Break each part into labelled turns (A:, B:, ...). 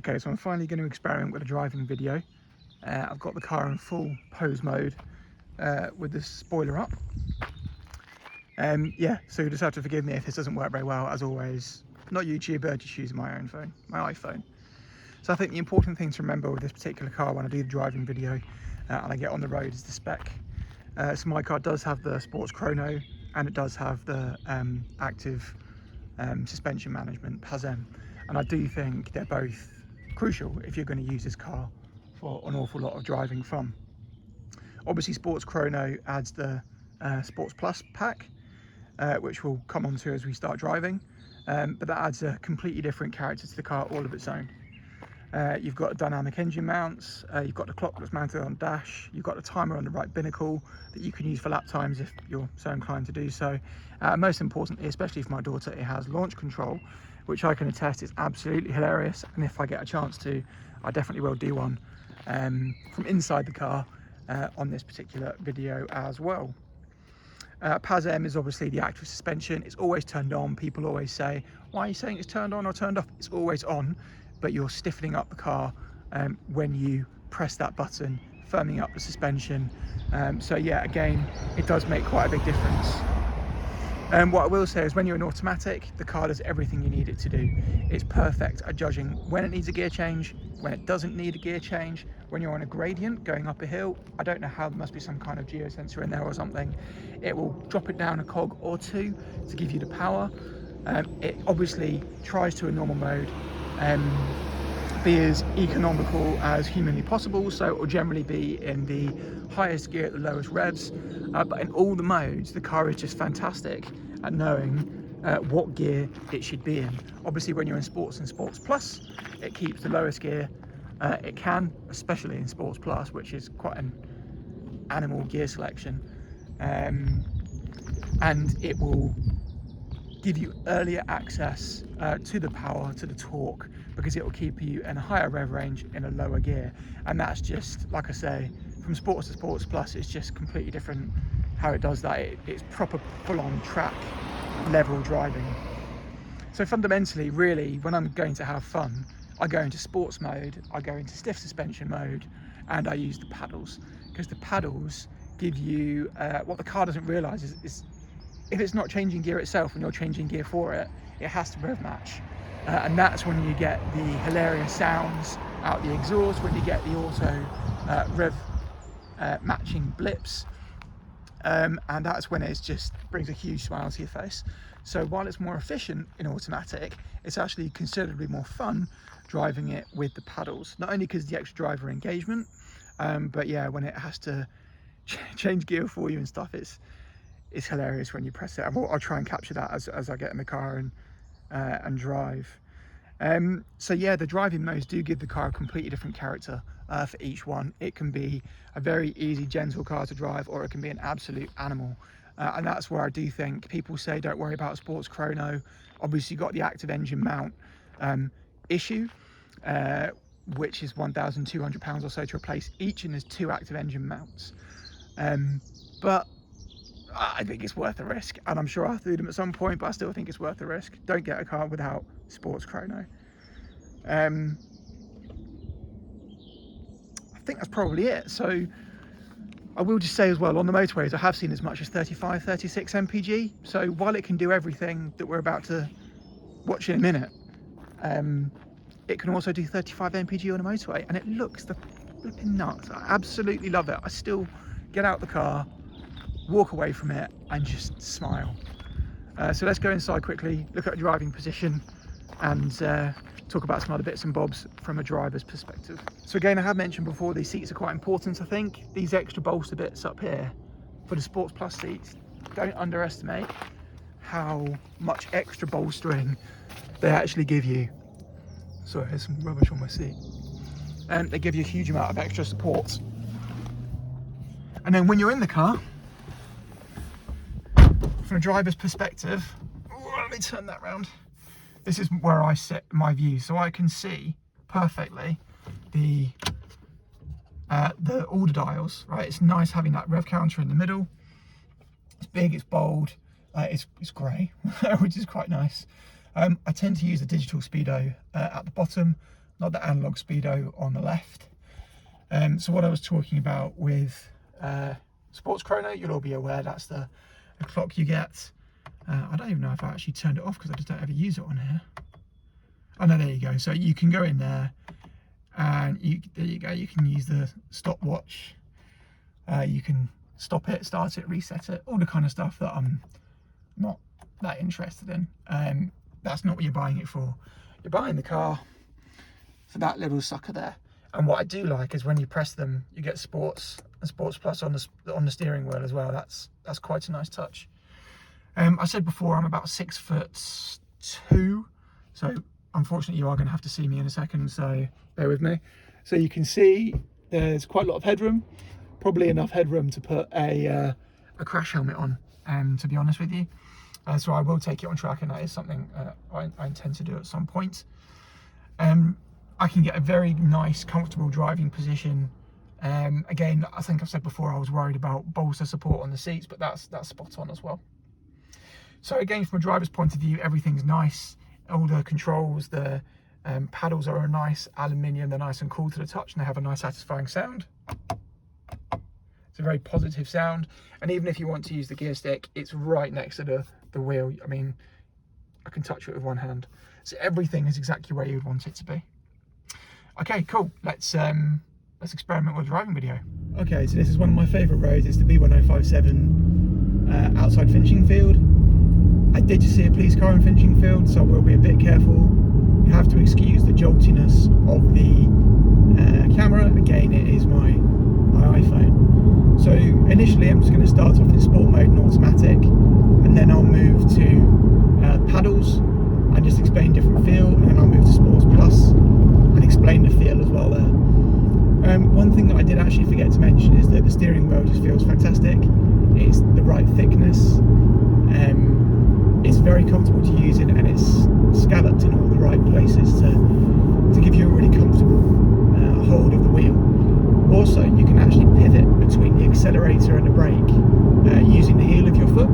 A: Okay, so I'm finally going to experiment with a driving video. I've got the car in full pose mode with the spoiler up. Yeah, so you just have to forgive me if this doesn't work very well. As always, not YouTube, but just using my own phone, my iPhone. So I think the important thing to remember with this particular car when I do the driving video and I get on the road is the spec. So my car does have the sports chrono and it does have the active suspension management, PASM. And I do think they're both crucial if you're going to use this car for an awful lot of driving fun. Obviously Sports Chrono adds the Sports Plus pack, which we'll come on to as we start driving, but that adds a completely different character to the car all of its own. You've got dynamic engine mounts, you've got the clock that's mounted on the dash, you've got the timer on the right binnacle that you can use for lap times if you're so inclined to do so. Most importantly, especially for my daughter, it has launch control, which I can attest is absolutely hilarious, and if I get a chance to, I definitely will do one from inside the car on this particular video as well. PASM is obviously the active suspension. It's always turned on. People always say, why are you saying it's turned on or turned off? It's always on, but you're stiffening up the car when you press that button, firming up the suspension. So yeah, again, it does make quite a big difference. What I will say is when you're in automatic, the car does everything you need it to do. It's perfect at judging when it needs a gear change, when it doesn't need a gear change, when you're on a gradient going up a hill. I don't know how, there must be some kind of geosensor in there or something. It will drop it down a cog or two to give you the power. It obviously tries to a normal mode, be as economical as humanly possible, so it will generally be in the highest gear at the lowest revs, but in all the modes the car is just fantastic at knowing what gear it should be in. Obviously when you're in Sports and Sports Plus, it keeps the lowest gear it can, especially in Sports Plus, which is quite an animal gear selection, and it will give you earlier access to the power, to the torque, because it will keep you in a higher rev range in a lower gear. And that's just, like I say, from Sports to Sports Plus, it's just completely different how it does that. It's proper full-on track level driving. So fundamentally, really, when I'm going to have fun, I go into sports mode, I go into stiff suspension mode, and I use the paddles, because the paddles give you what the car doesn't realize is if it's not changing gear itself and you're changing gear for it, it has to rev match. And that's when you get the hilarious sounds out the exhaust, when you get the auto rev matching blips. And that's when it just brings a huge smile to your face. So while it's more efficient in automatic, it's actually considerably more fun driving it with the paddles. Not only because of the extra driver engagement, but yeah, when it has to change gear for you and stuff, it's hilarious when you press it. I'll try and capture that as I get in the car and drive. So yeah, the driving modes do give the car a completely different character for each one. It can be a very easy, gentle car to drive, or it can be an absolute animal. And that's where I do think people say don't worry about Sports Chrono. Obviously, you've got the active engine mount issue, which is £1,200 or so to replace each, and there's 2 active engine mounts. But I think it's worth the risk, and I'm sure I'll do them at some point, but I still think it's worth the risk. Don't get a car without Sports Chrono. I think that's probably it. So I will just say as well, on the motorways I have seen as much as 35, 36 mpg. So while it can do everything that we're about to watch in a minute, it can also do 35 mpg on a motorway, and it looks the flipping nuts. I absolutely love it. I still get out the car, walk away from it, and just smile. So let's go inside quickly, look at a driving position, and talk about some other bits and bobs from a driver's perspective. So again, I have mentioned before, these seats are quite important. I think these extra bolster bits up here for the Sports Plus seats, don't underestimate how much extra bolstering they actually give you. Sorry, there's some rubbish on my seat. And they give you a huge amount of extra support. And then when you're in the car, from a driver's perspective, let me turn that round. This is where I sit my view, so I can see perfectly the order dials. Right, it's nice having that rev counter in the middle. It's big, it's bold, it's grey, which is quite nice. I tend to use the digital speedo at the bottom, not the analog speedo on the left. So what I was talking about with sports chrono, you'll all be aware that's the clock you get. I don't even know if I actually turned it off because I just don't ever use it on here. Oh no, there you go. So you can go in there and there you go, you can use the stopwatch. You can stop it, start it, reset it, all the kind of stuff that I'm not that interested in. That's not what you're buying it for. You're buying the car for that little sucker there. And what I do like is when you press them, you get Sports and Sports Plus on the steering wheel as well. That's quite a nice touch. I said before I'm about 6'2", so unfortunately you are going to have to see me in a second, so bear with me. So you can see there's quite a lot of headroom, probably enough headroom to put a crash helmet on, to be honest with you. So I will take it on track, and that is something I intend to do at some point. I can get a very nice, comfortable driving position. Again, I think I've said before I was worried about bolster support on the seats, but that's spot on as well. So again, from a driver's point of view, everything's nice. All the controls, the paddles are a nice aluminium. They're nice and cool to the touch, and they have a nice, satisfying sound. It's a very positive sound. And even if you want to use the gear stick, it's right next to the wheel. I mean, I can touch it with one hand. So everything is exactly where you'd want it to be. Okay, cool. Let's experiment with a driving video. Okay, so this is one of my favourite roads. It's the B1057 outside Finching Field. I did just see a police car in Finching Field, so I will be a bit careful. You have to excuse the joltiness of the camera. Again, it is my iPhone. So initially I'm just going to start off in sport mode and automatic, and then I'll move to paddles and just explain different feel, and then I'll move to Sports Plus and explain the feel as well there. One thing that I did actually forget to mention is that the steering wheel just feels fantastic. It's the right thickness. It's very comfortable to use it, and it's scalloped in all the right places to give you a really comfortable hold of the wheel. Also, you can actually pivot between the accelerator and the brake using the heel of your foot,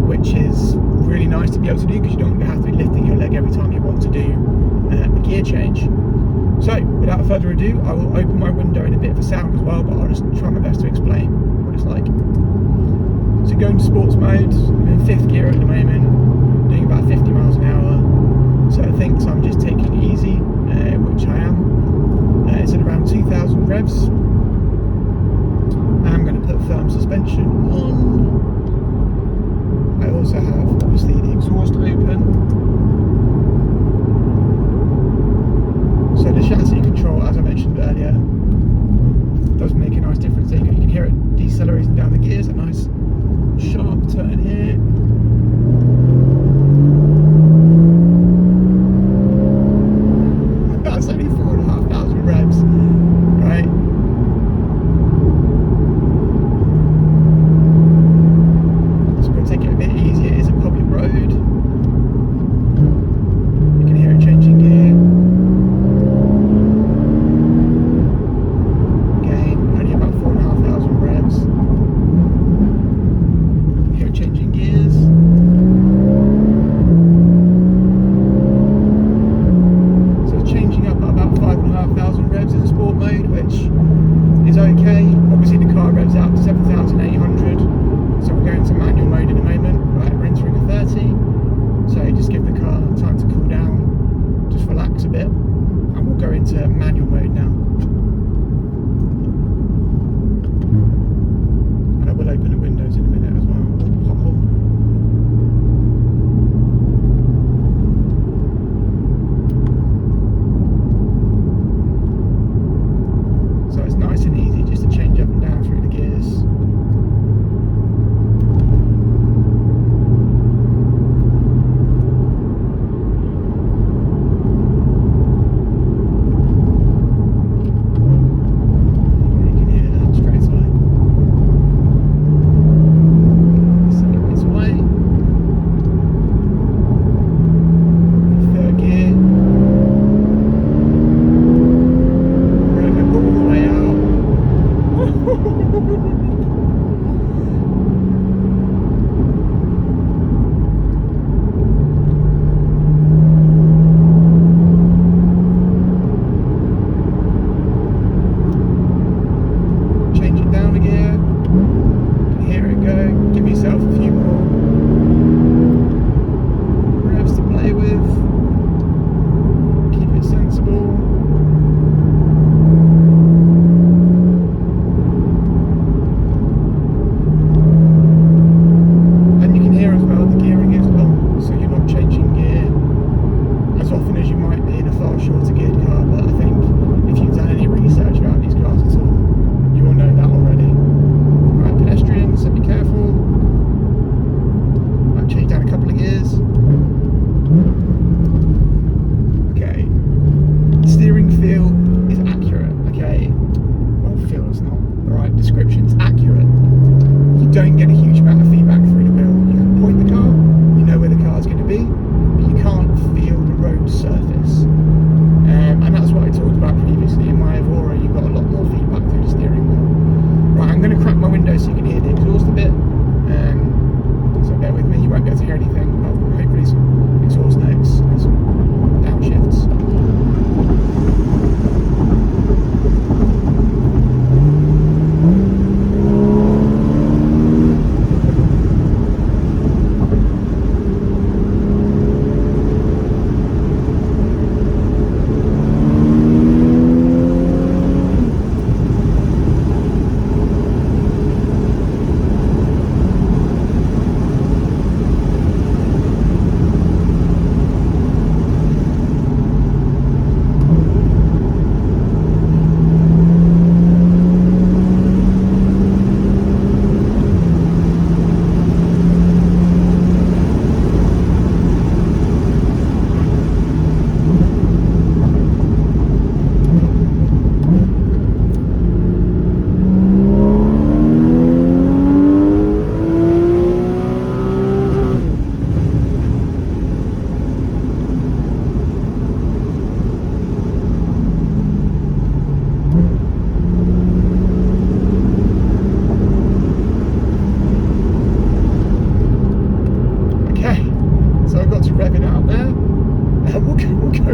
A: which is really nice to be able to do because you don't have to be lifting your leg every time you want to do a gear change. So, without further ado, I will open my window in a bit of a sound as well, but I'll just try my best to explain what it's like. So going to sports mode, I'm in 5th gear at the moment, doing about 50 miles an hour. So I think I'm just taking it easy, which I am. It's at around 2,000 revs. I'm going to put firm suspension on. I also have obviously the exhaust open. So the chassis control, as I mentioned earlier, does make a nice difference. There you go, you can hear it decelerating down the gears, a nice sharp turn here.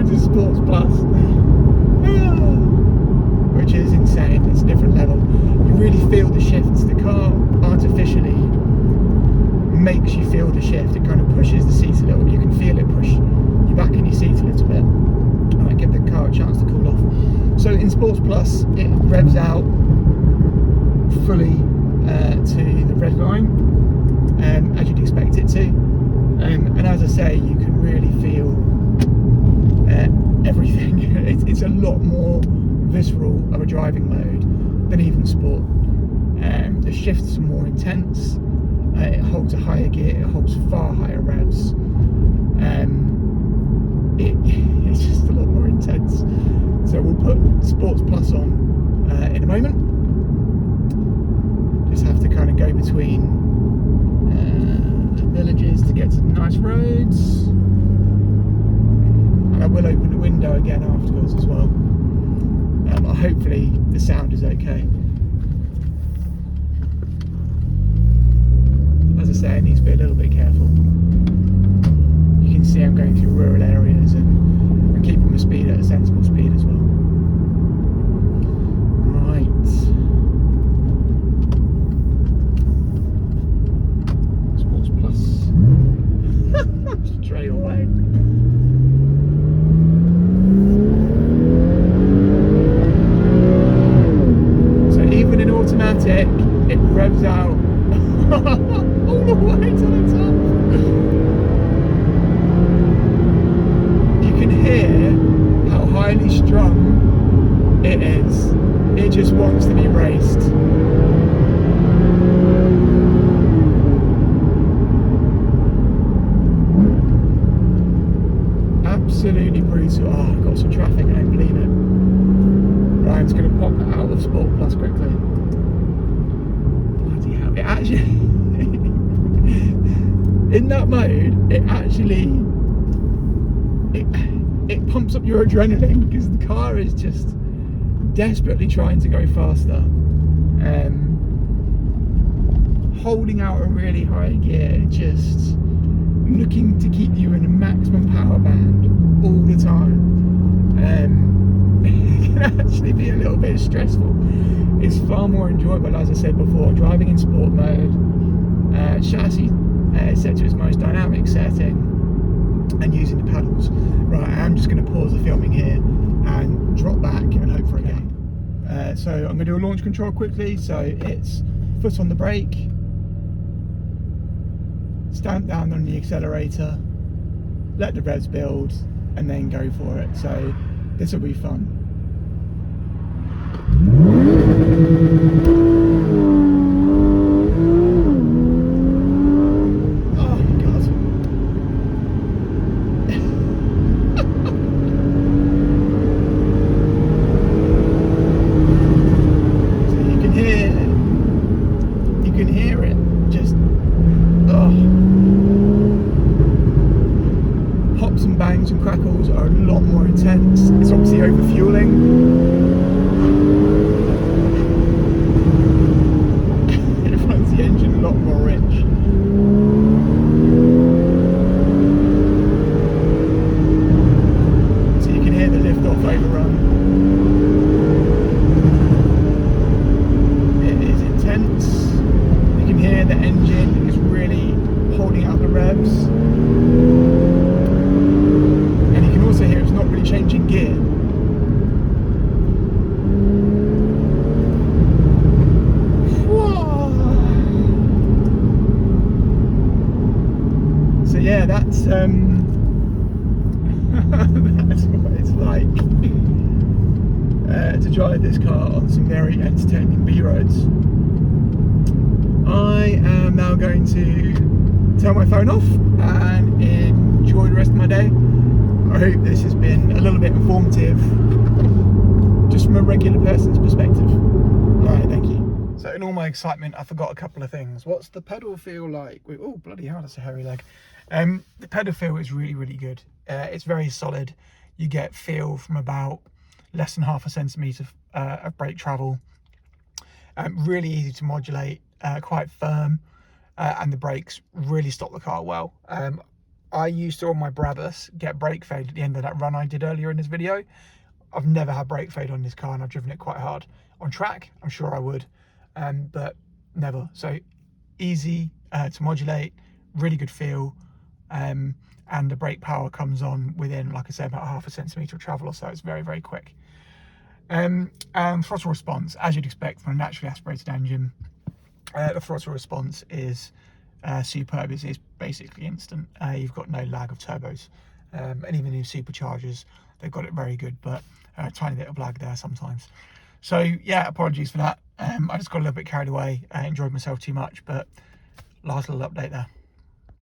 A: go to Sports Plus, which is insane. It's a different level. You really feel the shifts. The car artificially makes you feel the shift. It kind of pushes the seats a little bit. You can feel it push you back in your seats a little bit. I might give the car a chance to cool off. So in Sports Plus, it revs out fully to the red line, as you'd expect it to. And as I say, you can really feel everything. It's a lot more visceral of a driving mode than even Sport. The shifts are more intense. It holds a higher gear. It holds far higher revs. It's just a lot more intense. So we'll put Sports Plus on in a moment. Just have to kind of go between villages to get to the nice roads. And I will open the window again afterwards as well. Hopefully the sound is okay. As I say, it needs to be a little bit careful. You can see I'm going through rural areas and keeping my speed at a sensible speed as well. Right. Sports Plus. Straight away. So even in automatic, it revs out all the way to the top. You can hear how highly strung it is. It just wants to be raced. Absolutely brutal. Oh, I've got some traffic, I don't believe it. Right, I'm just going to pop that out of Sport Plus quickly. Bloody hell. It actually, in that mode, it pumps up your adrenaline because the car is just desperately trying to go faster. Holding out a really high gear, just looking to keep you in a maximum power band all the time. It can actually be a little bit stressful. It's far more enjoyable, as I said before, driving in sport mode. Chassis set to its most dynamic setting and using the pedals. Right, I'm just going to pause the filming here and drop back and hope for a game. So I'm going to do a launch control quickly. So it's foot on the brake, stamp down on the accelerator, let the revs build, and then go for it. So this will be fun. Oh God. So you can hear it just pops and bangs and crackles are a lot more intense. It's obviously over fueling. It runs the engine a lot more rich. So you can hear the lift off overrun. It is intense. You can hear the engine is really holding out the revs. And you can also hear it's not really changing gear. So yeah, that's that's what it's like to drive this car on some very entertaining B roads. I am now going to turn my phone off and enjoy the rest of my day. I hope this has been a little bit informative, just from a regular person's perspective. Alright, thank you. So in all my excitement, I forgot a couple of things. What's the pedal feel like? Oh, bloody hell, that's a hairy leg. The pedal feel is really, really good. It's very solid. You get feel from about less than half a centimetre of brake travel. Really easy to modulate, quite firm, and the brakes really stop the car well. I used to, on my Brabus, get brake fade at the end of that run I did earlier in this video. I've never had brake fade on this car, and I've driven it quite hard. On track, I'm sure I would, but never. So easy to modulate, really good feel, and the brake power comes on within, like I said, about half a centimetre of travel or so. It's very, very quick. And throttle response, as you'd expect from a naturally aspirated engine, the throttle response is superb. It's basically instant. You've got no lag of turbos, and even in superchargers, they've got it very good, but a tiny bit of lag there sometimes. So yeah, apologies for that. I just got a little bit carried away. I enjoyed myself too much, but last little update there.